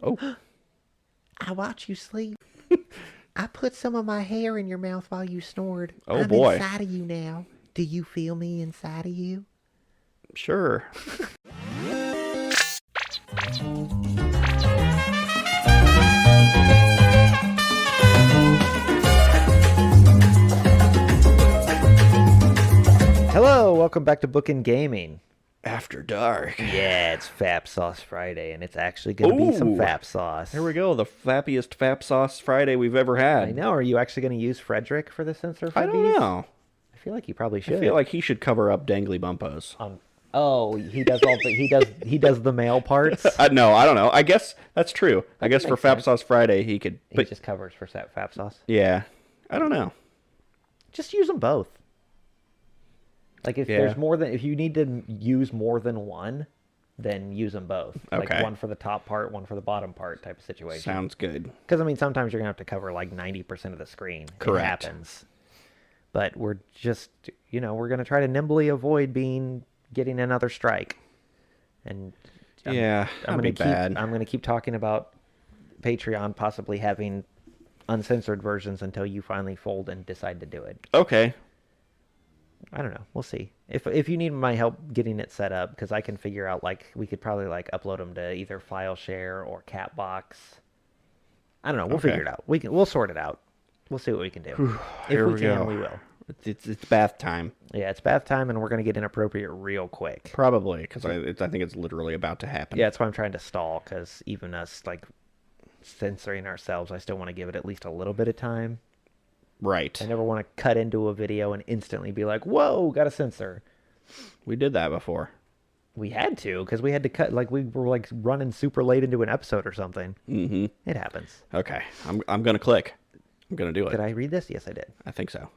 Oh. I watch you sleep. I put some of my hair in your mouth while you snored. Oh, I'm boy. inside of you now. Do you feel me inside of you? Sure. Hello, welcome back to Bookend Gaming. After dark. Yeah, it's Fap Sauce Friday, and it's actually going to be some Ooh. Fap Sauce. Here we go. The flappiest Fap Sauce Friday we've ever had. I know. Are you actually going to use Frederick for the censor for I don't these? know. I feel like you probably should. I feel like he should cover up Dangly Bumpos. Oh, he does all the he does the male parts. No, I don't know. I guess that's true. I guess for makes Fap sense. Sauce Friday he could. He But just covers for Fap Sauce. yeah, I don't know. Just use them both. Like if Yeah. there's more than if you need to use more than one, then use them both. Like Okay. one for the top part, one for the bottom part type of situation. Sounds good. Because I mean, sometimes you're gonna have to cover like 90% of the screen. Correct. It happens. But we're just, we're gonna try to nimbly avoid getting another strike. And Yeah, that'd be bad. I'm gonna keep talking about Patreon possibly having uncensored versions until you finally fold and decide to do it. Okay. I don't know. We'll see. If you need my help getting it set up, because I can figure out, we could probably, upload them to either file share or Catbox. I don't know. We'll figure it out. We'll sort it out. We'll see what we can do. Here If we we can, go. we will. It's bath time. Yeah, it's bath time, and we're going to get inappropriate real quick. Probably, because I think it's literally about to happen. Yeah, that's why I'm trying to stall, because even us, censoring ourselves, I still want to give it at least a little bit of time. Right. I never want to cut into a video and instantly be like, whoa, got to censor. We did that before. We had to, because we had to cut, we were, running super late into an episode or something. Mm-hmm. It happens. Okay. I'm going to click. I'm going to do it. Did I read this? Yes, I did. I think so.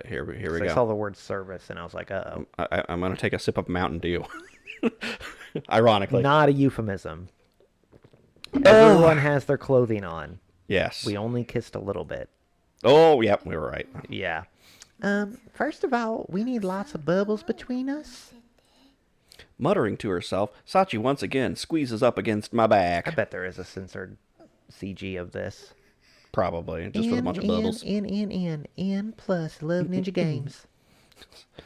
Here we I go. saw the word service, and I was like, uh-oh. I'm going to take a sip of Mountain Dew. Ironically. Not a euphemism. Everyone has their clothing on. Yes. We only kissed a little bit. Oh, yep, we were right. Yeah. First of all, we need lots of bubbles between us. Muttering to herself, Sachi once again squeezes up against my back. I bet there is a censored CG of this. Probably, just with a bunch of bubbles. N plus love Ninja Games.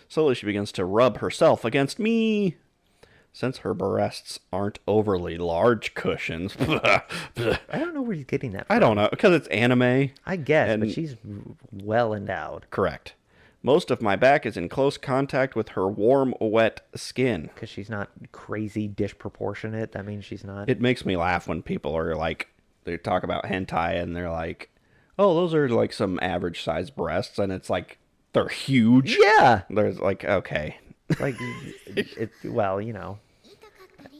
Slowly she begins to rub herself against me. Since her breasts aren't overly large cushions. I don't know where he's getting that from. I don't know, because it's anime. I guess, and- but she's well endowed. Correct. Most of my back is in close contact with her warm, wet skin. Because she's not crazy disproportionate. I mean, she's not. It makes me laugh when people are like, they talk about hentai and they're like, oh, those are like some average sized breasts, and it's like, they're huge. Yeah. There's like, okay. Well,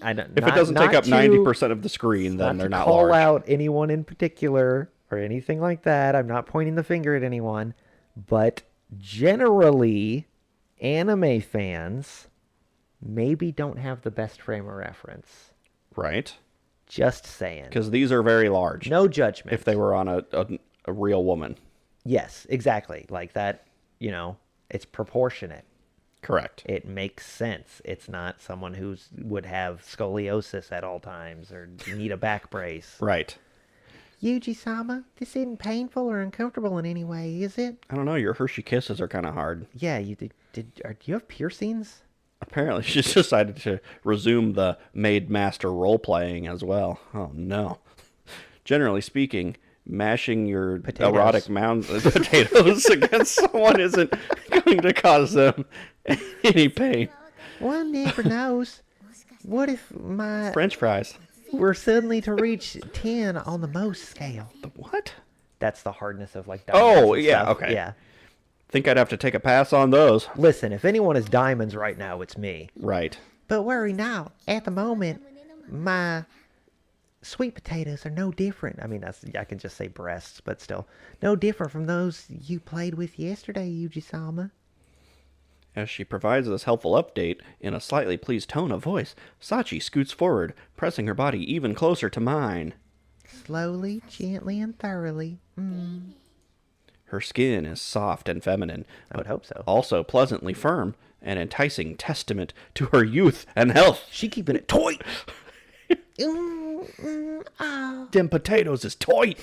I don't. If it doesn't take up 90% of the screen, then they're not call large. out anyone in particular or anything like that. I'm not pointing the finger at anyone, but generally, anime fans maybe don't have the best frame of reference. Right? Just saying. Because these are very large. No judgment. If they were on a real woman. Yes, exactly. Like that, it's proportionate. Correct. It makes sense. It's not someone who would have scoliosis at all times or need a back brace. Right. Yuuji-sama, this isn't painful or uncomfortable in any way, is it? I don't know. Your Hershey Kisses are kind of hard. Yeah, do you have piercings? Apparently, she's decided to resume the maid master role playing as well. Oh no. Generally speaking, mashing your Potatoes. erotic mounds of potatoes against someone isn't going to cause them any pain. One never knows. What if French fries. we're suddenly to reach 10 on the most scale? The what? That's the hardness of diamonds. Oh, and yeah, stuff. okay. Yeah. Think I'd have to take a pass on those. Listen, if anyone is diamonds right now, it's me. Right. But worry not. At the moment, my sweet potatoes are no different. I mean, I can just say breasts, but still. No different from those you played with yesterday, Yuuji-sama. As she provides this helpful update in a slightly pleased tone of voice, Sachi scoots forward, pressing her body even closer to mine. Slowly, gently, and thoroughly. Her skin is soft and feminine, I would hope so. also pleasantly firm, an enticing testament to her youth and health. She keeping it tight. Ah. Them potatoes is tight.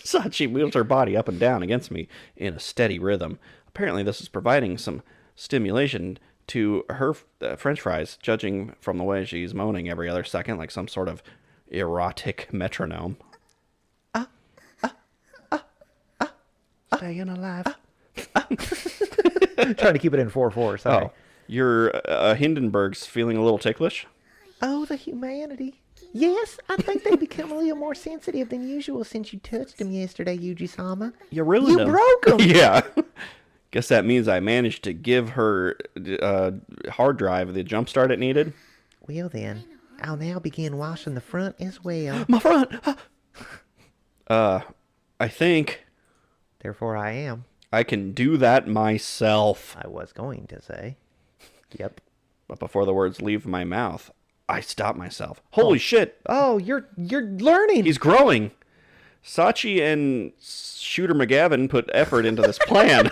Sachi moves her body up and down against me in a steady rhythm. Apparently, this is providing some stimulation to her french fries, judging from the way she's moaning every other second like some sort of erotic metronome. Staying alive. Trying to keep it in 4/4. Sorry. Oh, your Hindenburg's feeling a little ticklish? Oh, the humanity. Yes, I think they become a little more sensitive than usual since you touched them yesterday, Yuuji-sama. You ruined You them. broke them. Yeah. Guess that means I managed to give her hard drive the jump start it needed. Well then, I'll now begin washing the front as well. My front! I think Therefore I am. I can do that myself. I was going to say. Yep. But before the words leave my mouth, I stop myself. Holy shit! Oh, you're learning. He's growing! Sachi and Shooter McGavin put effort into this plan.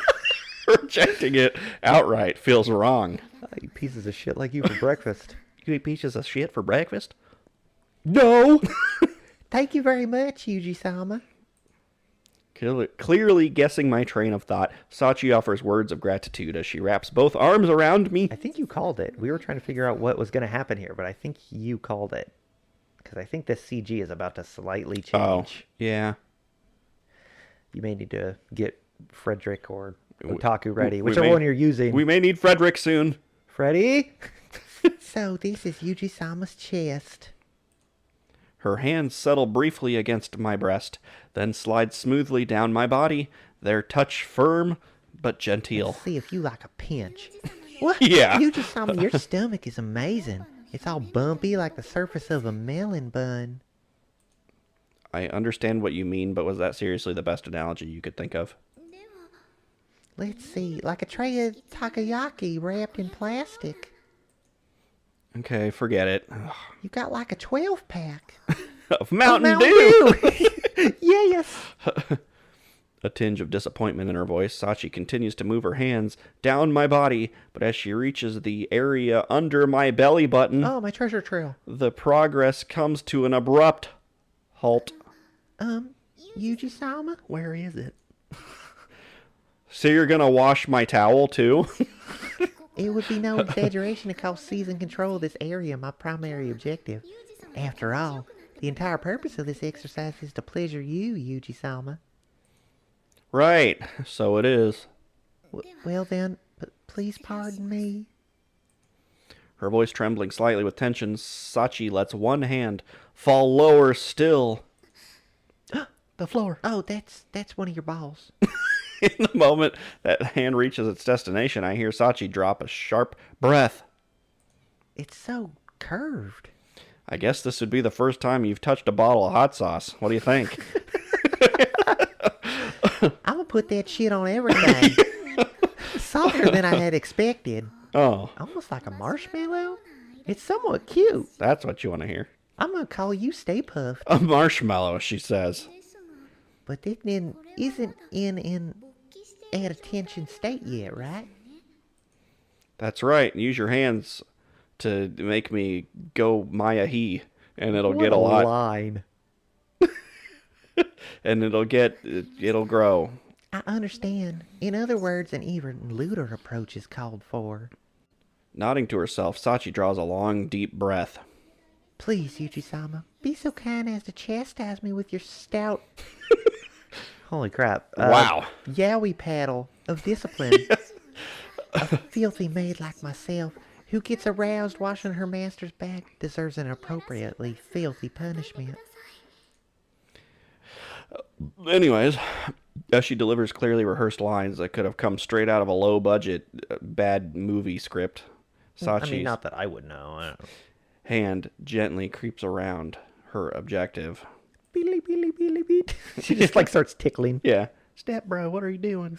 Rejecting it outright feels wrong. I eat pieces of shit like you for breakfast. You eat pieces of shit for breakfast? No. Thank you very much, Yuuji-sama. Clearly guessing my train of thought, Sachi offers words of gratitude as she wraps both arms around me. I think you called it. We were trying to figure out what was going to happen here, but I think you called it. Because I think this CG is about to slightly change. Oh, yeah. You may need to get Frederick or Otaku ready, we whichever may- one you're using. We may need Frederick soon. Freddy? So this is Yuuji-sama's chest. Her hands settle briefly against my breast, then slide smoothly down my body, their touch firm but genteel. Let's see if you like a pinch. What? Yeah. Yuuji-sama, your stomach is amazing. It's all bumpy like the surface of a melon bun. I understand what you mean, but was that seriously the best analogy you could think of? Let's see, like a tray of takoyaki wrapped in plastic. Okay, forget it. Ugh. You got like a 12-pack. Of Mountain Mountain Dew! Dew. Yes. A tinge of disappointment in her voice, Sachi continues to move her hands down my body, but as she reaches the area under my belly button, Oh, my treasure trail. the progress comes to an abrupt halt. Yuuji-sama? Where is it? So you're gonna wash my towel too? It would be no exaggeration to call season control of this area my primary objective. After all, the entire purpose of this exercise is to pleasure you, Yuuji-sama. Right, so it is. Well then, please pardon me. Her voice trembling slightly with tension, Sachi lets one hand fall lower still. The floor. Oh, that's one of your balls. In the moment that hand reaches its destination, I hear Sachi drop a sharp breath. It's so curved. I guess this would be the first time you've touched a bottle of hot sauce. What do you think? I'm gonna put that shit on everything. Softer than I had expected. Oh, Almost like a marshmallow. It's somewhat cute. that's what you want to hear. I'm gonna call you Stay Puffed. A marshmallow, she says. But this then isn't in at attention state yet, right? That's right. Use your hands to make me go Maya he, and it'll get a lot. line. And it'll grow. I understand. In other words, an even lewder approach is called for. Nodding to herself, Sachi draws a long, deep breath. Please, Yuuji-sama, be so kind as to chastise me with your stout... Holy crap. Wow. Yowie paddle of discipline. A filthy maid like myself, who gets aroused washing her master's back, deserves an appropriately filthy punishment. Anyways, as she delivers clearly rehearsed lines that could have come straight out of a low-budget, bad movie script, Sachi's not that I would know. I don't know. hand gently creeps around her objective. Beely, beely, beely, beet. She just like starts tickling. Yeah. Step bro, what are you doing?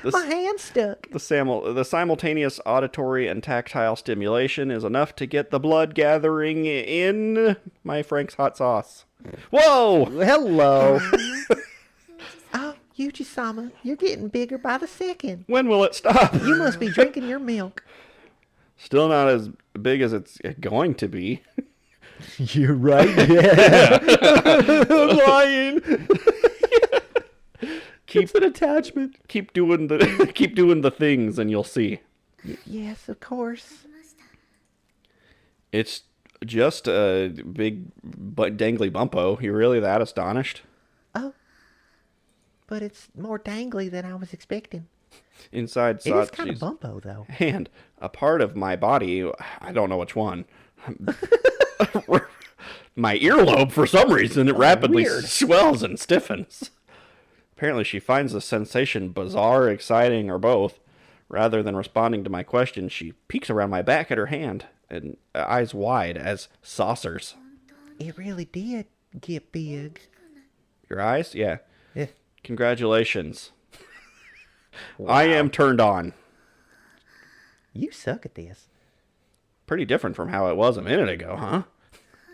My hand's stuck. The simultaneous auditory and tactile stimulation is enough to get the blood gathering in my Frank's hot sauce. Whoa! Hello. Oh, Yuuji-sama, you're getting bigger by the second. When will it stop? You must be drinking your milk. Still not as big as it's going to be. You're right. Yeah. I'm lying. It's an attachment. Keep doing the things, and you'll see. Yes, of course. It's just a big dangly bumpo. You really that astonished? Oh, but it's more dangly than I was expecting. Inside It is kind of Sachi's bumpo, though. hand, a part of my body, I don't know which one. My earlobe, for some reason, it rapidly weird. swells and stiffens. Apparently, she finds the sensation bizarre, exciting, or both. Rather than responding to my question, she peeks around my back at her hand, and eyes wide as saucers. It really did get big. Your eyes? Yeah. Yeah. Congratulations. Wow. I am turned on. You suck at this. Pretty different from how it was a minute ago, huh?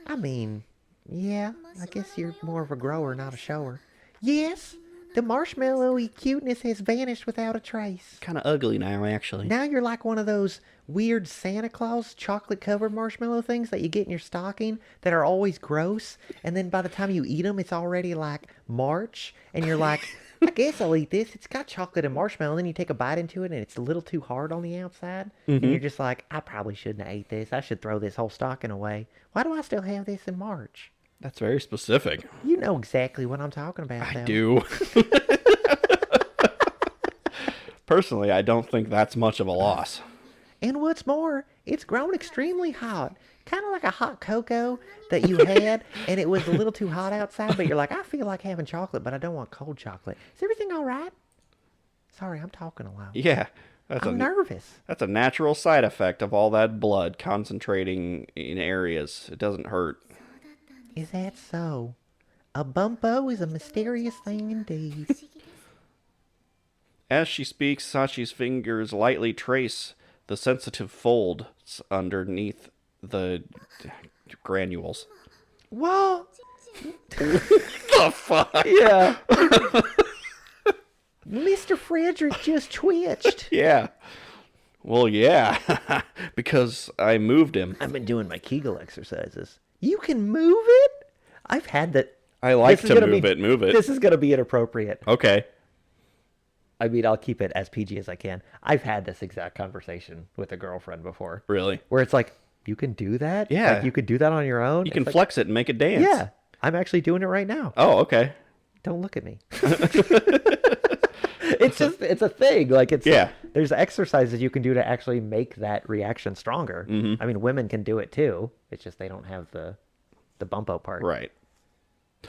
I mean, yeah, I guess you're more of a grower, not a shower. Yes, the marshmallowy cuteness has vanished without a trace. Kind of ugly now, actually. Now you're like one of those weird Santa Claus chocolate-covered marshmallow things that you get in your stocking that are always gross, and then by the time you eat them, it's already like March, and you're like, I guess I'll eat this. It's got chocolate and marshmallow, and then you take a bite into it, and it's a little too hard on the outside, and you're just like, I probably shouldn't have ate this. I should throw this whole stocking away. Why do I still have this in March? That's very specific. You know exactly what I'm talking about, I though. do. Personally, I don't think that's much of a loss. And what's more, it's grown extremely hot. Kind of like a hot cocoa that you had, and it was a little too hot outside, but you're like, I feel like having chocolate, but I don't want cold chocolate. Is everything all right? Sorry, I'm talking aloud. Yeah. I'm nervous. That's a natural side effect of all that blood concentrating in areas. It doesn't hurt. Is that so? A bumpo is a mysterious thing indeed. As she speaks, Sachi's fingers lightly trace the sensitive folds underneath the granules. Whoa! The fuck? Yeah. Mr. Frederick just twitched. Yeah. Well, yeah. Because I moved him. I've been doing my Kegel exercises. You can move it? I've had that. I like to move it. This is going to be inappropriate. Okay. I mean, I'll keep it as PG as I can. I've had this exact conversation with a girlfriend before. Really? Where it's like, you can do that? Yeah. Like, you could do that on your own? You can It's like, flex it and make it dance. yeah. I'm actually doing it right now. Oh, okay. Don't look at me. It's a thing. Like, Yeah. There's exercises you can do to actually make that reaction stronger. Mm-hmm. I mean, women can do it too. It's just they don't have the bumpo part. Right.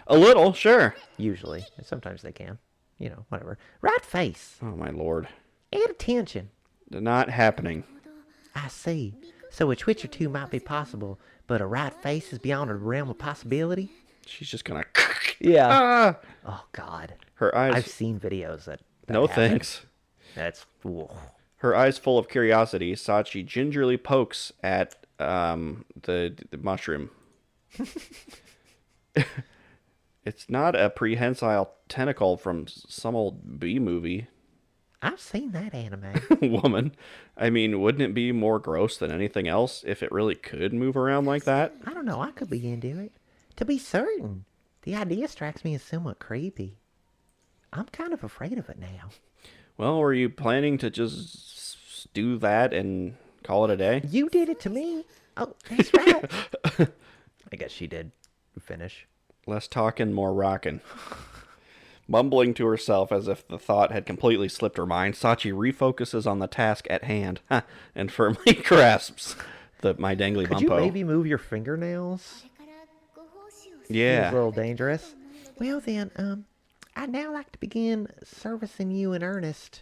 A little, sure. Usually. And sometimes they can. You know, whatever. Right face. Oh, my lord. Add attention. Not happening. I see. So a twitch or two might be possible, but a right face is beyond a realm of possibility? She's just gonna... Yeah. Ah! Oh, God. Her eyes... I've seen videos that No happen. thanks. That's... Whoa. Her eyes full of curiosity, Sachi gingerly pokes at the mushroom. It's not a prehensile tentacle from some old B movie. I've seen that anime. Woman. I mean, wouldn't it be more gross than anything else if it really could move around like that? I don't know. I could be into it. To be certain, the idea strikes me as somewhat creepy. I'm kind of afraid of it now. Well, were you planning to just do that and call it a day? You did it to me. Oh, that's right. I guess she did finish. Less talking, more rocking. Mumbling to herself as if the thought had completely slipped her mind, Sachi refocuses on the task at hand and firmly grasps my dangly Could bumpo. you maybe move your fingernails? Yeah. Feels a little dangerous. Well then, I'd now like to begin servicing you in earnest.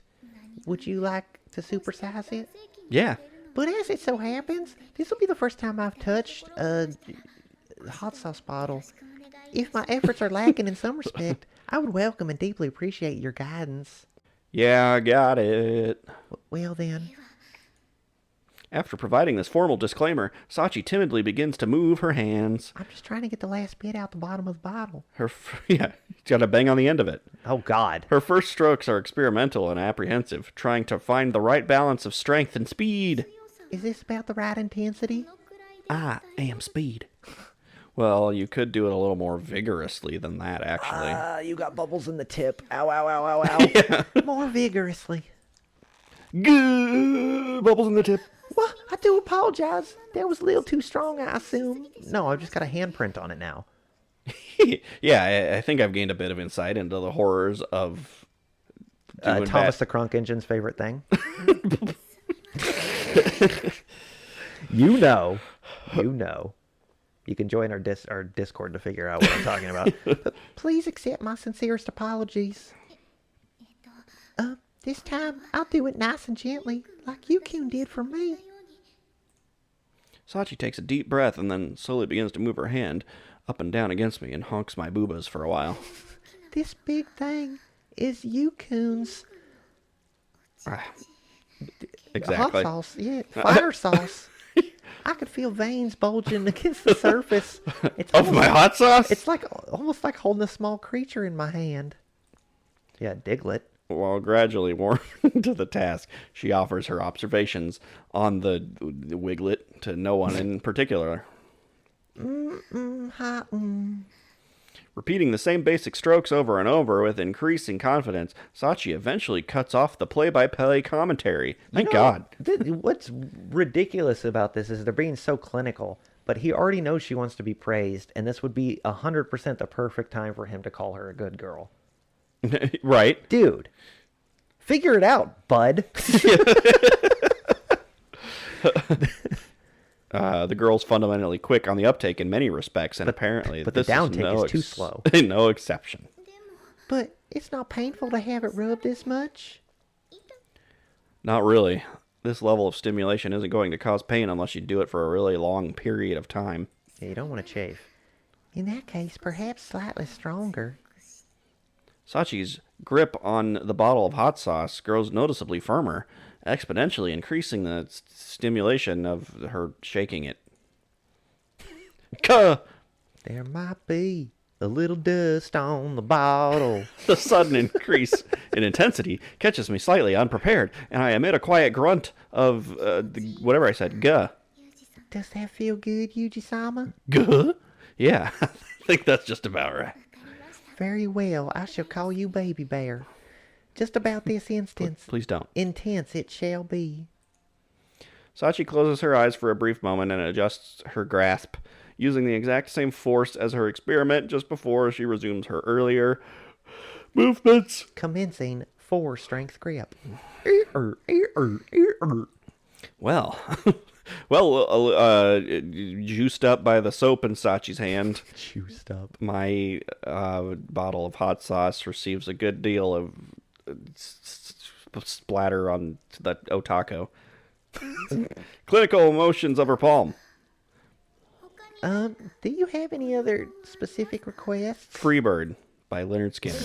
Would you like to supersize it? Yeah. But as it so happens, this will be the first time I've touched a hot sauce bottle. If my efforts are lacking in some respect, I would welcome and deeply appreciate your guidance. Yeah, I got it. Well then. After providing this formal disclaimer, Sachi timidly begins to move her hands. I'm just trying to get the last bit out the bottom of the bottle. Yeah, she's got a bang on the end of it. Oh, God. Her first strokes are experimental and apprehensive, trying to find the right balance of strength and speed. Is this about the right intensity? I am speed. Well, you could do it a little more vigorously than that, actually. You got bubbles in the tip. Ow, ow, ow, ow, ow. Yeah. More vigorously. Good bubbles in the tip. Well, I do apologize. That was a little too strong, I assume. No, I've just got a handprint on it now. Yeah, I think I've gained a bit of insight into the horrors of doing Thomas bad. the Crunk Engine's favorite thing. You know. You can join our Discord to figure out what I'm talking about. But please accept my sincerest apologies. This time I'll do it nice and gently, like Yukun did for me. Sachi takes a deep breath and then slowly begins to move her hand up and down against me and honks my boobas for a while. This big thing is Yukun's Exactly. hot sauce. Yeah, fire sauce. I could feel veins bulging against the surface. It's Of my hot sauce? It's like almost like holding a small creature in my hand. Yeah, Diglett. While gradually warming to the task, she offers her observations on the wiglet to no one in particular. Repeating the same basic strokes over and over with increasing confidence, Sachi eventually cuts off the play-by-play commentary. Thank God. What's ridiculous about this is they're being so clinical, but he already knows she wants to be praised, and this would be 100% the perfect time for him to call her a good girl. Right. Dude, figure it out, bud. The girl's fundamentally quick on the uptake in many respects, and apparently but the this downtake is too slow. No exception. But it's not painful to have it rubbed this much. Not really. This level of stimulation isn't going to cause pain unless you do it for a really long period of time. Yeah, you don't want to chafe. In that case, perhaps slightly stronger. Sachi's grip on the bottle of hot sauce grows noticeably firmer, exponentially increasing the stimulation of her shaking it. Kuh! There might be a little dust on the bottle. The sudden increase in intensity catches me slightly unprepared, and I emit a quiet grunt of whatever I said. Guh. Does that feel good, Yuji-sama? Guh? Yeah, I think that's just about right. Very well, I shall call you Baby Bear. Just about this instance. Please don't. Intense it shall be. Sachi closes her eyes for a brief moment and adjusts her grasp, using the exact same force as her experiment just before she resumes her earlier movements. Commencing 4 strength grip. Well, juiced up by the soap in Sachi's hand, Juiced up. my bottle of hot sauce receives a good deal of splatter on the Otaku. Clinical emotions of her palm. Do you have any other specific requests? Freebird by Leonard Skinner.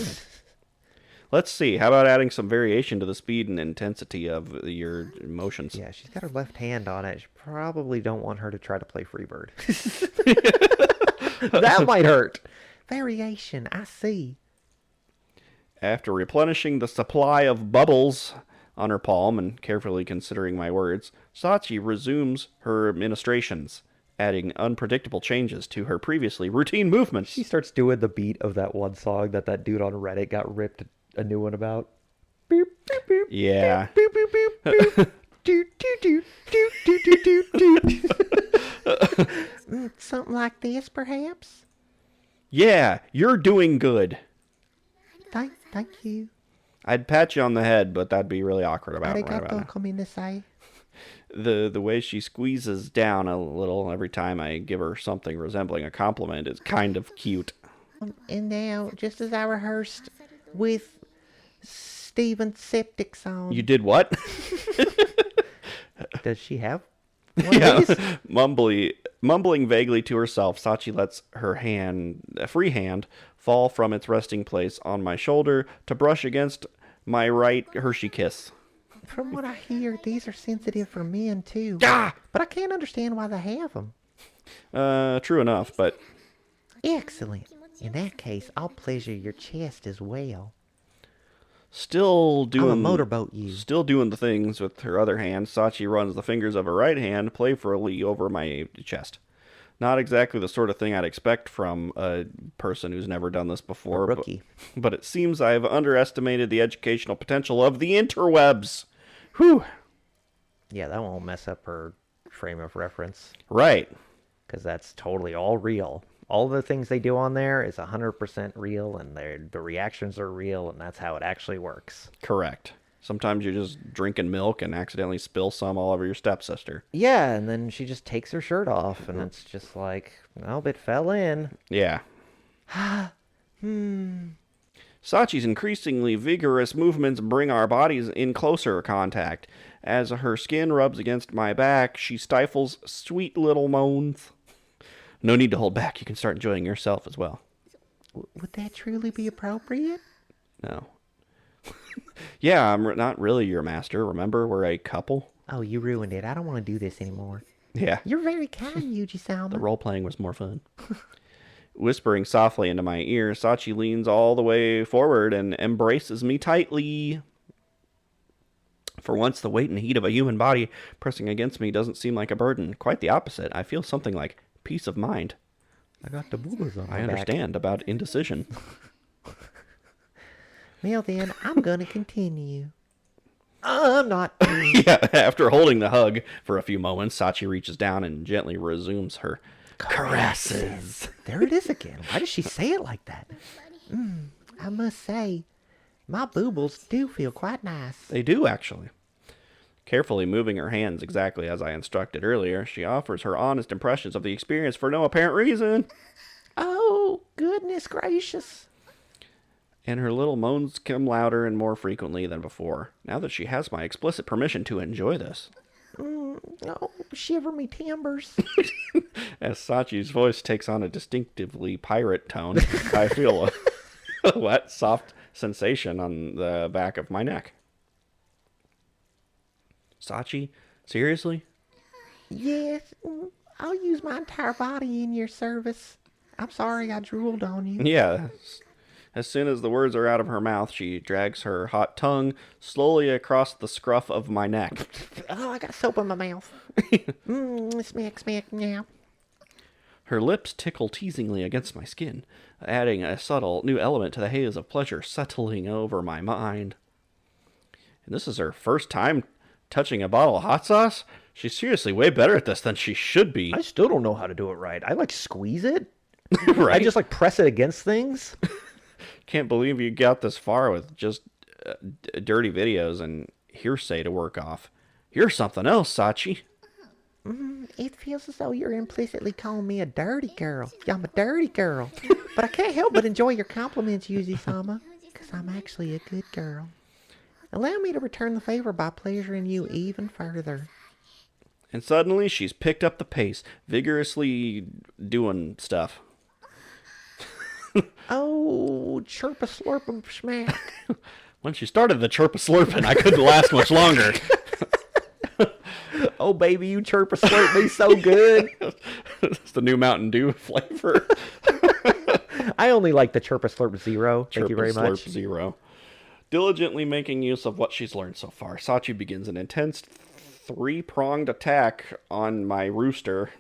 Let's see. How about adding some variation to the speed and intensity of your emotions? Yeah, she's got her left hand on it. She probably don't want her to try to play Freebird. That might hurt. Variation, I see. After replenishing the supply of bubbles on her palm and carefully considering my words, Sachi resumes her administrations, adding unpredictable changes to her previously routine movements. She starts doing the beat of that one song that dude on Reddit got ripped a new one about. Boop, boop, boop, Yeah. boop, boop, boop, boop. Do, do, do, do, do, do, do, do. Something like this, perhaps? Yeah, you're doing good. Thank you. I'd pat you on the head, but that'd be really awkward right about Arigato, now. kominasai. The way she squeezes down a little every time I give her something resembling a compliment is kind of cute. And now, just as I rehearsed with Steven's septic song. You did what? Does she have one Yeah. of these? Mumbling vaguely to herself, Sachi lets her free hand fall from its resting place on my shoulder to brush against my right Hershey kiss. From what I hear, these are sensitive for men too. Ah! But I can't understand why they have them. True enough, but Excellent. In that case, I'll pleasure your chest as well. Still doing I'm a motorboat you. Still doing the things with her other hand, Sachi runs the fingers of her right hand playfully over my chest. Not exactly the sort of thing I'd expect from a person who's never done this before. A rookie. But it seems I've underestimated the educational potential of the interwebs. Whew. Yeah, that won't mess up her frame of reference. Right. Because that's totally all real. All the things they do on there is 100% real, and the reactions are real, and that's how it actually works. Correct. Sometimes you're just drinking milk and accidentally spill some all over your stepsister. Yeah, and then she just takes her shirt off, and it's just like, well, it fell in. Yeah. Sachi's increasingly vigorous movements bring our bodies in closer contact. As her skin rubs against my back, she stifles sweet little moans. No need to hold back. You can start enjoying yourself as well. Would that truly be appropriate? No. Yeah, I'm not really your master. Remember, we're a couple. Oh, you ruined it. I don't want to do this anymore. Yeah. You're very kind, Yuuji-sama. The role-playing was more fun. Whispering softly into my ear, Sachi leans all the way forward and embraces me tightly. For once, the weight and heat of a human body pressing against me doesn't seem like a burden. Quite the opposite. I feel something like peace of mind. I got the boobas on my I understand about indecision. Well, then, I'm going to continue. I'm not. Yeah, after holding the hug for a few moments, Sachi reaches down and gently resumes her caresses. There it is again. Why does she say it like that? I must say, my boobles do feel quite nice. They do, actually. Carefully moving her hands exactly as I instructed earlier, she offers her honest impressions of the experience for no apparent reason. Oh, goodness gracious. And her little moans come louder and more frequently than before, now that she has my explicit permission to enjoy this. Oh, shiver me timbers. As Sachi's voice takes on a distinctively pirate tone, I feel a wet, soft sensation on the back of my neck. Sachi? Seriously? Yes, I'll use my entire body in your service. I'm sorry I drooled on you. Yeah. As soon as the words are out of her mouth, she drags her hot tongue slowly across the scruff of my neck. Oh, I got soap in my mouth. Smack, smack, meow. Her lips tickle teasingly against my skin, adding a subtle new element to the haze of pleasure settling over my mind. And this is her first time touching a bottle of hot sauce? She's seriously way better at this than she should be. I still don't know how to do it right. I squeeze it. Right? I just press it against things. Can't believe you got this far with just dirty videos and hearsay to work off. You're something else, Sachi. It feels as though you're implicitly calling me a dirty girl. I'm a dirty girl. But I can't help but enjoy your compliments, Yuuji-sama, because I'm actually a good girl. Allow me to return the favor by pleasuring you even further. And suddenly she's picked up the pace, vigorously doing stuff. Oh, chirp a slurp and smack. When she started the chirp a slurping, I couldn't last much longer. Oh, baby, you chirp a slurp me so good. It's the new Mountain Dew flavor. I only like the chirp a slurp zero. Thank you Chirp very and much. Slurp Zero. Diligently making use of what she's learned so far, Sachi begins an intense three-pronged attack on my rooster,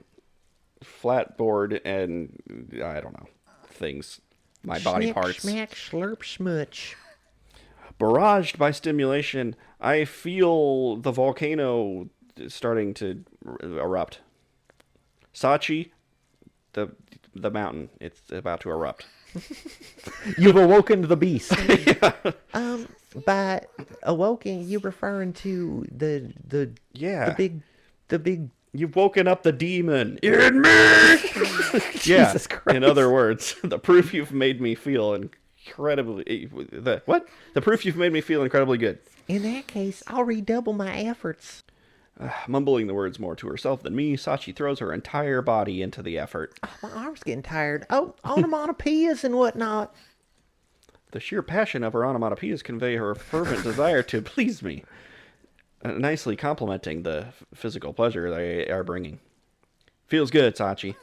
flatboard, and I don't know, things, my body Smack, parts. Smack, slurp, smutch. Barraged by stimulation, I feel the volcano starting to erupt. Sachi, the mountain, it's about to erupt. You've awoken the beast. By awoken, you're referring to the big. You've woken up the demon in me. Yeah. Jesus Christ. In other words, the proof you've made me feel incredibly. The proof you've made me feel incredibly good. In that case, I'll redouble my efforts. Mumbling the words more to herself than me, Sachi throws her entire body into the effort. Oh, my arm's getting tired. Oh, onomatopoeias and whatnot. The sheer passion of her onomatopoeias convey her fervent desire to please me, nicely complementing the physical pleasure they are bringing. Feels good, Sachi.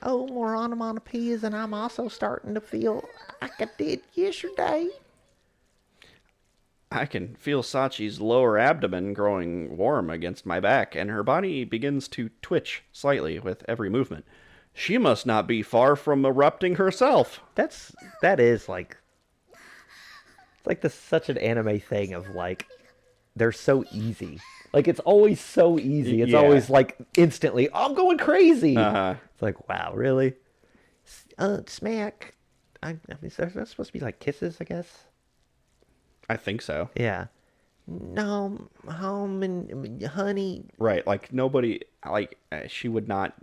Oh, more onomatopoeias, and I'm also starting to feel like I did yesterday. I can feel Sachi's lower abdomen growing warm against my back, and her body begins to twitch slightly with every movement. She must not be far from erupting herself. That is like, it's like such an anime thing of like, they're so easy. Like, it's always so easy. It's always like instantly, I'm going crazy. It's like, wow, really? Smack. I mean, that's supposed to be like kisses, I guess. I think so. Yeah. No, home and honey. Right, like nobody, like she would not,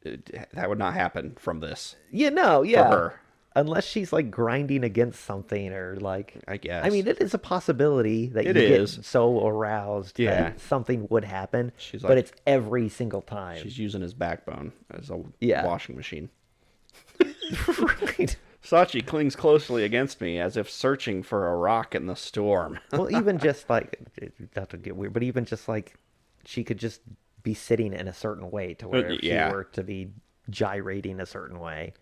that would not happen from this. Yeah, no, yeah. For her. Unless she's like grinding against something or like. I guess. I mean, it is a possibility that you get so aroused that something would happen. She's like, but it's every single time. She's using his backbone as a washing machine. Right. Sachi clings closely against me as if searching for a rock in the storm. Well, even just like, not to get weird, but even just like, she could just be sitting in a certain way to where if she were to be gyrating a certain way.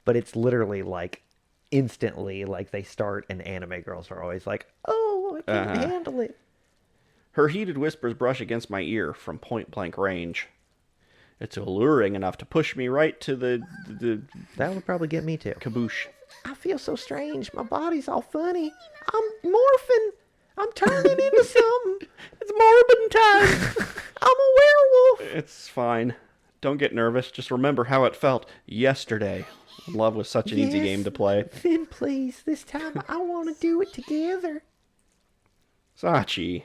But it's literally like instantly, like they start, and anime girls are always like, oh, I can't handle it. Her heated whispers brush against my ear from point-blank range. It's alluring enough to push me right to the That would probably get me too. Caboose. I feel so strange. My body's all funny. I'm morphing. I'm turning into something. It's morbid time. I'm a werewolf. It's fine. Don't get nervous. Just remember how it felt yesterday. Love was such an easy game to play. Then please, this time I want to do it together. Sachi.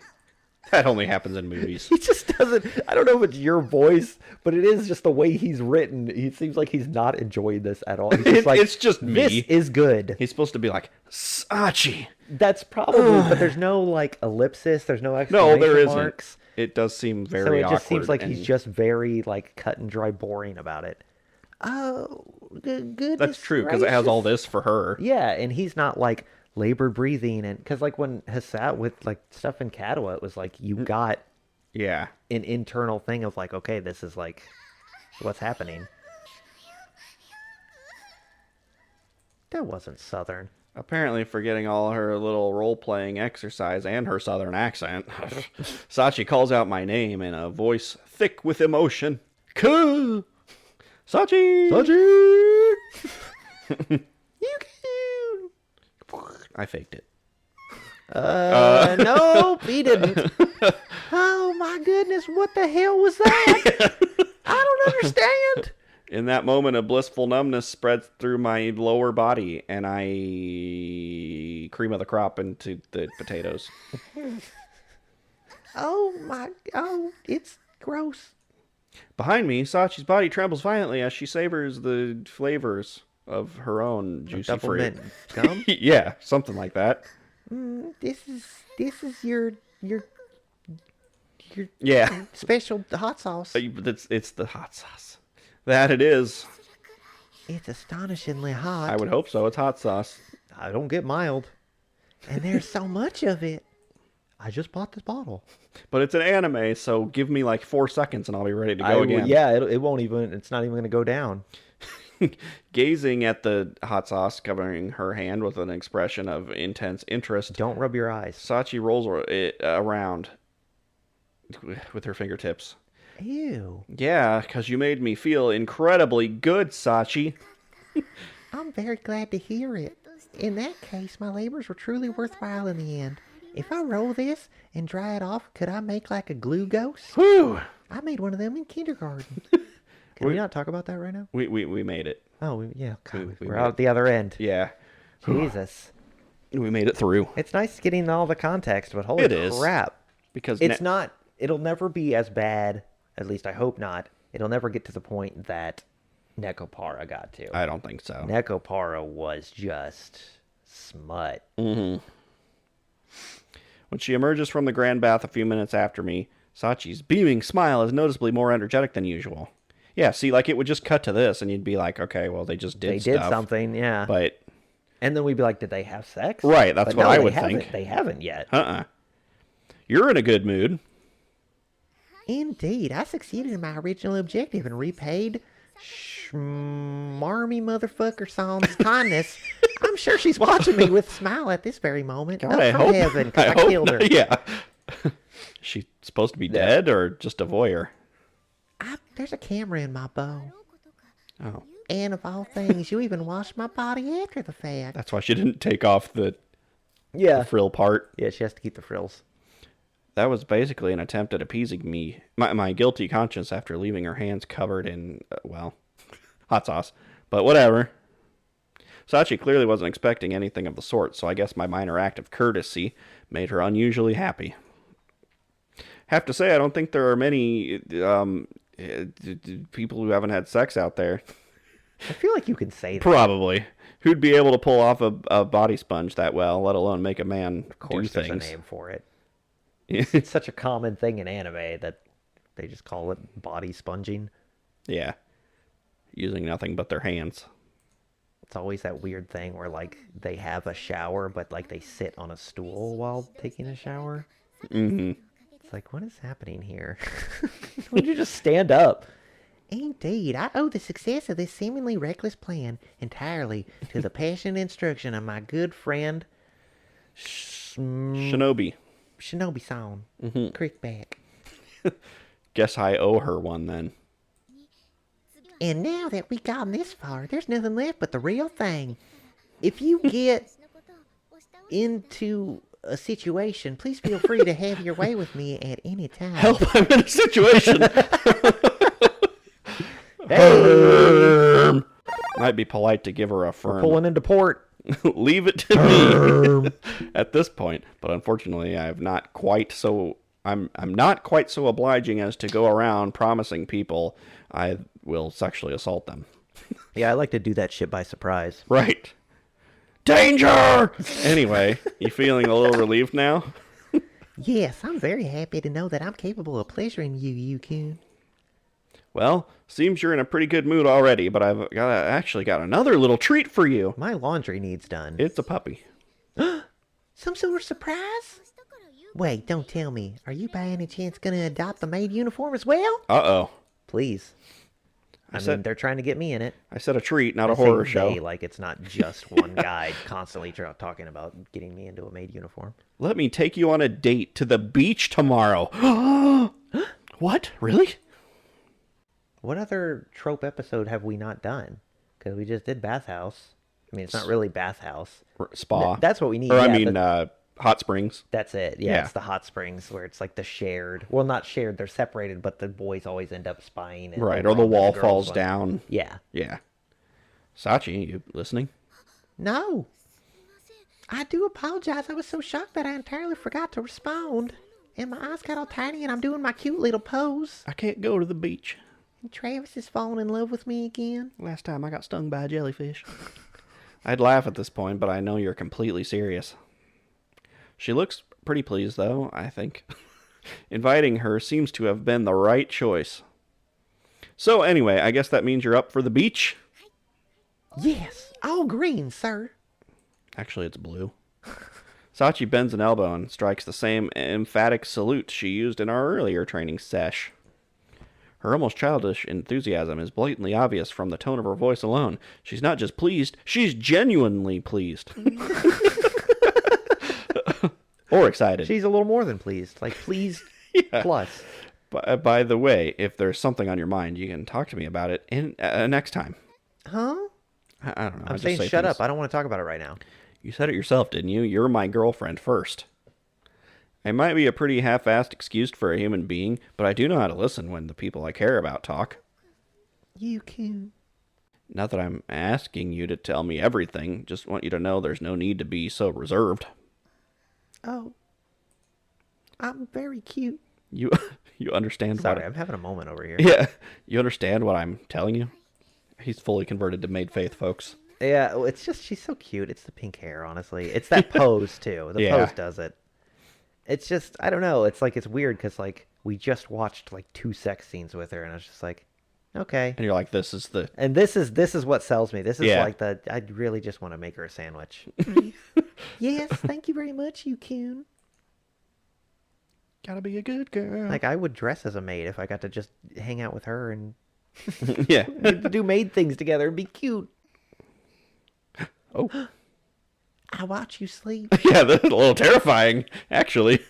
That only happens in movies. He just doesn't. I don't know if it's your voice, but it is just the way he's written. He seems like he's not enjoying this at all. He's just like, it's just me. This is good. He's supposed to be like, Sachi. That's probably, but there's no like ellipsis. There's no exclamation marks. It does seem very awkward. So it just seems like he's just very like cut and dry boring about it. Oh, goodness. That's true, because it has all this for her. Yeah, and he's not like labored breathing, and because like when Hasat with like stuff in Kadoa, it was like you got an internal thing of like, okay, this is like what's happening. That wasn't Southern. Apparently forgetting all her little role-playing exercise and her Southern accent, Sachi calls out my name in a voice thick with emotion. Kuh! Sachi! Sachi! You can. I faked it. Nope, he didn't. Oh my goodness, what the hell was that? I don't understand. In that moment, a blissful numbness spreads through my lower body, and I cream of the crop into the potatoes. Oh, it's gross. Behind me, Sachi's body trembles violently as she savors the flavors of her own juicy fruit. Gum? Yeah, something like that. This is your special hot sauce. It's the hot sauce. That it is. It's astonishingly hot. I would hope so. It's hot sauce. I don't get mild. And there's so much of it. I just bought this bottle. But it's an anime, so give me like 4 seconds and I'll be ready to go again. Yeah, it won't even, it's not even going to go down. Gazing at the hot sauce covering her hand with an expression of intense interest. Don't rub your eyes. Sachi rolls it around with her fingertips. Ew. Yeah, because you made me feel incredibly good, Sachi. I'm very glad to hear it. In that case, my labors were truly worthwhile in the end. If I roll this and dry it off, could I make like a glue ghost? Whew. I made one of them in kindergarten. Can we not talk about that right now? We made it. Oh, yeah. God, we're out at the other end. Yeah. Jesus. We made it through. It's nice getting all the context, but holy crap. Because it's not, it'll never be as bad, at least I hope not. It'll never get to the point that Nekopara got to. I don't think so. Nekopara was just smut. Mm-hmm. When she emerges from the grand bath a few minutes after me, Sachi's beaming smile is noticeably more energetic than usual. Yeah, see, like, it would just cut to this, and you'd be like, okay, well, they just did stuff. They did something, yeah. But... And then we'd be like, did they have sex? Right, that's what I would think. They haven't yet. You're in a good mood. Indeed, I succeeded in my original objective and repaid Schmarmy motherfucker Song's kindness. I'm sure she's watching me with a smile at this very moment. God, Not I from hope. heaven, because I hope killed her. not. Yeah. She's supposed to be dead or just a voyeur? There's a camera in my bow. Oh. And of all things, you even washed my body after the fact. That's why she didn't take off the Yeah. frill part. Yeah, she has to keep the frills. That was basically an attempt at appeasing me, my guilty conscience after leaving her hands covered in, hot sauce. But whatever. Sachi clearly wasn't expecting anything of the sort, so I guess my minor act of courtesy made her unusually happy. Have to say, I don't think there are many people who haven't had sex out there. I feel like you can say that. Probably. Who'd be able to pull off a body sponge that well, let alone make a man Of course, do there's things. a name for it. It's such a common thing in anime that they just call it body sponging. Yeah. Using nothing but their hands. It's always that weird thing where, like, they have a shower, but, like, they sit on a stool while taking a shower. Mm-hmm. It's like, what is happening here? Why don't you just stand up? Indeed, I owe the success of this seemingly reckless plan entirely to the passionate instruction of my good friend Shinobi. Shinobi-san. Crickback. Guess I owe her one then. And now that we've gotten this far, there's nothing left but the real thing. If you get into a situation, please feel free to have your way with me at any time. Help, I'm in a situation. Hey! Might be polite to give her a firm. Pulling into port. Leave it to me at this point. But unfortunately, I'm not quite so obliging as to go around promising people I will sexually assault them. Yeah, I like to do that shit by surprise. Right. Danger! Anyway, you feeling a little relieved now? Yes, I'm very happy to know that I'm capable of pleasuring you, Yukun. Well, seems you're in a pretty good mood already, but I've actually got another little treat for you. My laundry needs done. It's a puppy. Some sort of surprise? Wait, don't tell me. Are you by any chance going to adopt the maid uniform as well? Uh-oh. Please. I mean, they're trying to get me in it. I said a treat, not a I say horror they, show. like it's not just one guy constantly talking about getting me into a maid uniform. Let me take you on a date to the beach tomorrow. What? Really? What other trope episode have we not done? Because we just did bathhouse. I mean, it's not really bathhouse. Spa. That's what we need. Or, yeah, hot springs. that's it. Yeah, Yeah. it's the hot springs where it's like the shared. Well, not shared. They're separated, but the boys always end up spying. And Right, over or the on wall girls' falls one. down. Yeah. Yeah. Sachi, you listening? No. I do apologize. I was so shocked that I entirely forgot to respond. And my eyes got all tiny and I'm doing my cute little pose. I can't go to the beach. And Travis is falling in love with me again. Last time I got stung by a jellyfish. I'd laugh at this point, but I know you're completely serious. She looks pretty pleased, though, I think. Inviting her seems to have been the right choice. So anyway, I guess that means you're up for the beach? Yes, all green, sir. Actually, it's blue. Sachi bends an elbow and strikes the same emphatic salute she used in our earlier training sesh. Her almost childish enthusiasm is blatantly obvious from the tone of her voice alone. She's not just pleased, she's genuinely pleased. Or excited. She's a little more than pleased. Like, pleased Yeah. plus. By the way, if there's something on your mind, you can talk to me about it next time. Huh? I don't know. I I'm just saying say shut things. up. I don't want to talk about it right now. You said it yourself, didn't you? You're my girlfriend first. It might be a pretty half-assed excuse for a human being, but I do know how to listen when the people I care about talk. You can. Not that I'm asking you to tell me everything, just want you to know there's no need to be so reserved. Oh. I'm very cute. You understand Sorry, what... I'm having a moment over here. Yeah, you understand what I'm telling you? He's fully converted to Made Faith, folks. Yeah, well, it's just, she's so cute. It's the pink hair, honestly. It's that pose, too. The Yeah. pose does it. It's just, I don't know. It's like, it's weird because, like, we just watched, like, 2 sex scenes with her, and I was just like, okay. And you're like, this is the... And this is what sells me. This is Yeah. like I really just want to make her a sandwich. Yes, thank you very much, you coon. Gotta be a good girl. Like, I would dress as a maid if I got to just hang out with her and Yeah. do maid things together and be cute. Oh. I watch you sleep. Yeah, that's a little terrifying, actually.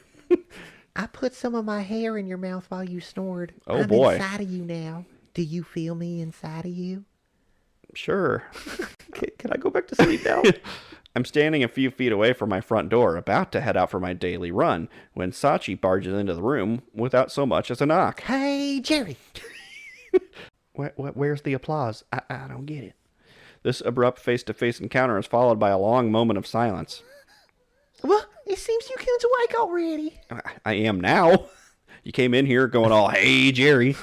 I put some of my hair in your mouth while you snored. Oh, I'm boy. inside of you now. Do you feel me inside of you? Sure. Can I go back to sleep now? I'm standing a few feet away from my front door, about to head out for my daily run, when Sachi barges into the room without so much as a knock. Hey, Jerry. Where's the applause? I don't get it. This abrupt face-to-face encounter is followed by a long moment of silence. Well, it seems you kids awake already. I am now. You came in here going all, hey, Jerry.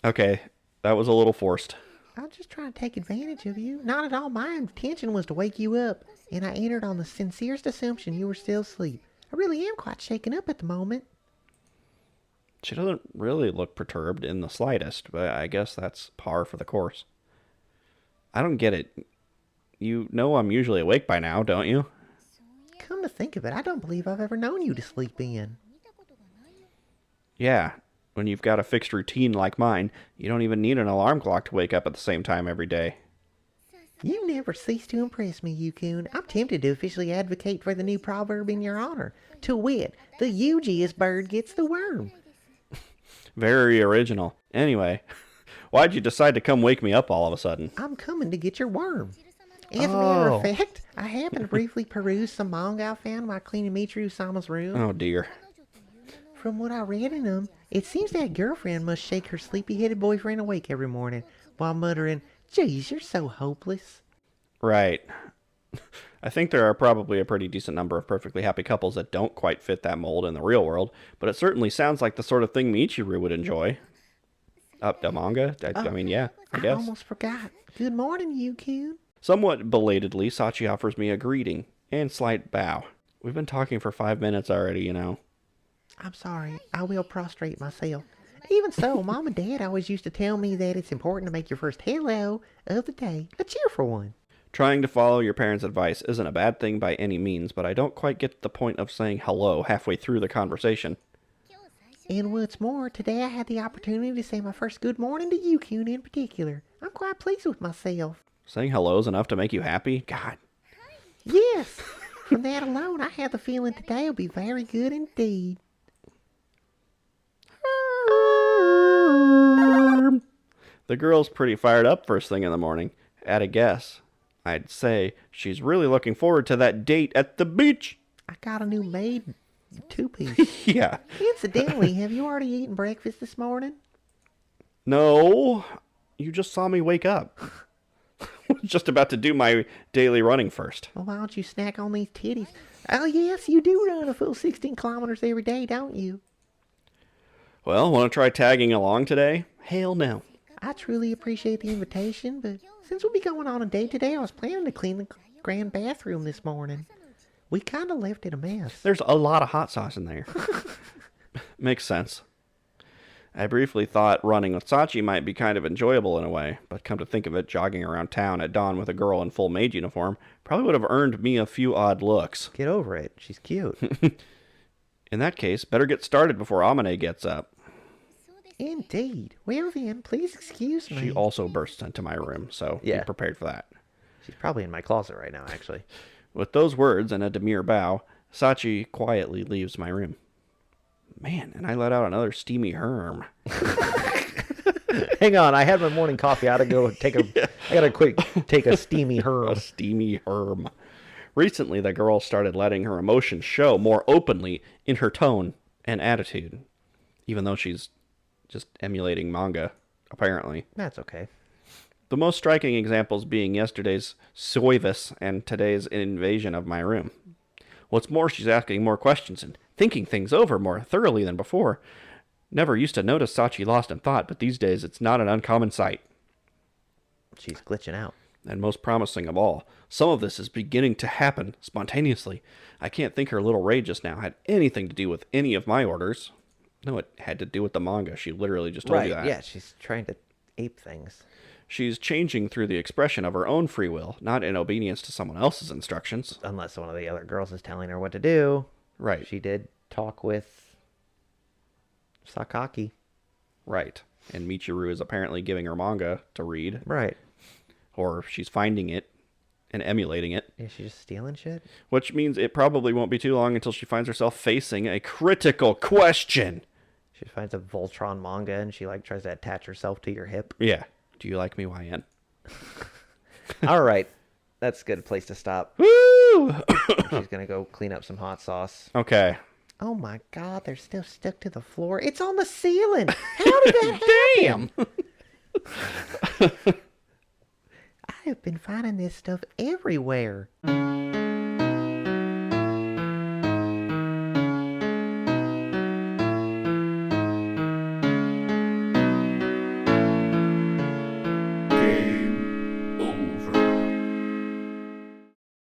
Okay, that was a little forced. I'm just trying to take advantage of you. Not at all. My intention was to wake you up, and I entered on the sincerest assumption you were still asleep. I really am quite shaken up at the moment. She doesn't really look perturbed in the slightest, but I guess that's par for the course. I don't get it. You know I'm usually awake by now, don't you? Come to think of it, I don't believe I've ever known you to sleep in. Yeah, when you've got a fixed routine like mine, you don't even need an alarm clock to wake up at the same time every day. You never cease to impress me, Yukun. I'm tempted to officially advocate for the new proverb in your honor. To wit, the Yuujiest bird gets the worm. Very original. Anyway, why'd you decide to come wake me up all of a sudden? I'm coming to get your worm. As a matter of fact, I happened to briefly peruse some manga I found while cleaning Michiru-sama's room. Oh, dear. From what I read in them, it seems that girlfriend must shake her sleepy-headed boyfriend awake every morning while muttering, "Geez, you're so hopeless." Right. I think there are probably a pretty decent number of perfectly happy couples that don't quite fit that mold in the real world, but it certainly sounds like the sort of thing Michiru would enjoy. The manga? I mean, yeah, I guess. I almost forgot. Good morning, Yukun. Somewhat belatedly, Sachi offers me a greeting and slight bow. We've been talking for 5 minutes already, you know. I'm sorry. I will prostrate myself. Even so, Mom and Dad always used to tell me that it's important to make your first hello of the day a cheerful one. Trying to follow your parents' advice isn't a bad thing by any means, but I don't quite get the point of saying hello halfway through the conversation. And what's more, today I had the opportunity to say my first good morning to Yukun in particular. I'm quite pleased with myself. Saying hello's enough to make you happy? God. Yes. From that alone, I have the feeling today will be very good indeed. The girl's pretty fired up first thing in the morning. At a guess, I'd say she's really looking forward to that date at the beach. I got a new maid two-piece. Yeah. Incidentally, have you already eaten breakfast this morning? No, you just saw me wake up. Just about to do my daily running first. Well, why don't you snack on these titties? Oh, yes, you do run a full 16 kilometers every day, don't you? Well, want to try tagging along today? Hell no. I truly appreciate the invitation, but since we'll be going on a date today, I was planning to clean the grand bathroom this morning. We kind of left it a mess. There's a lot of hot sauce in there. Makes sense. I briefly thought running with Sachi might be kind of enjoyable in a way, but come to think of it, jogging around town at dawn with a girl in full maid uniform probably would have earned me a few odd looks. Get over it. She's cute. In that case, better get started before Amane gets up. Indeed. Well then, please excuse me. She also bursts into my room, so be prepared for that. She's probably in my closet right now, actually. With those words and a demure bow, Sachi quietly leaves my room. Man, and I let out another steamy herm. Hang on, I had my morning coffee. I gotta quick take a steamy herm. A steamy herm. Recently, the girl started letting her emotions show more openly in her tone and attitude, even though she's just emulating manga, apparently. That's okay. The most striking examples being yesterday's soivis and today's invasion of my room. What's more, she's asking more questions and thinking things over more thoroughly than before. Never used to notice Sachi lost in thought, but these days it's not an uncommon sight. She's glitching out. And most promising of all, some of this is beginning to happen spontaneously. I can't think her little raid just now had anything to do with any of my orders. No, it had to do with the manga. She literally just told you that. Yeah, she's trying to ape things. She's changing through the expression of her own free will, not in obedience to someone else's instructions. Unless one of the other girls is telling her what to do. Right. She did talk with Sakaki. Right. And Michiru is apparently giving her manga to read. Right. Or she's finding it and emulating it. Is she just stealing shit? Which means it probably won't be too long until she finds herself facing a critical question. She finds a Voltron manga and she like tries to attach herself to your hip. Yeah. Do you like me, YN? All right. That's a good place to stop. Woo! She's going to go clean up some hot sauce. Okay. Oh my God, they're still stuck to the floor. It's on the ceiling. How did that happen? Damn! I have been finding this stuff everywhere.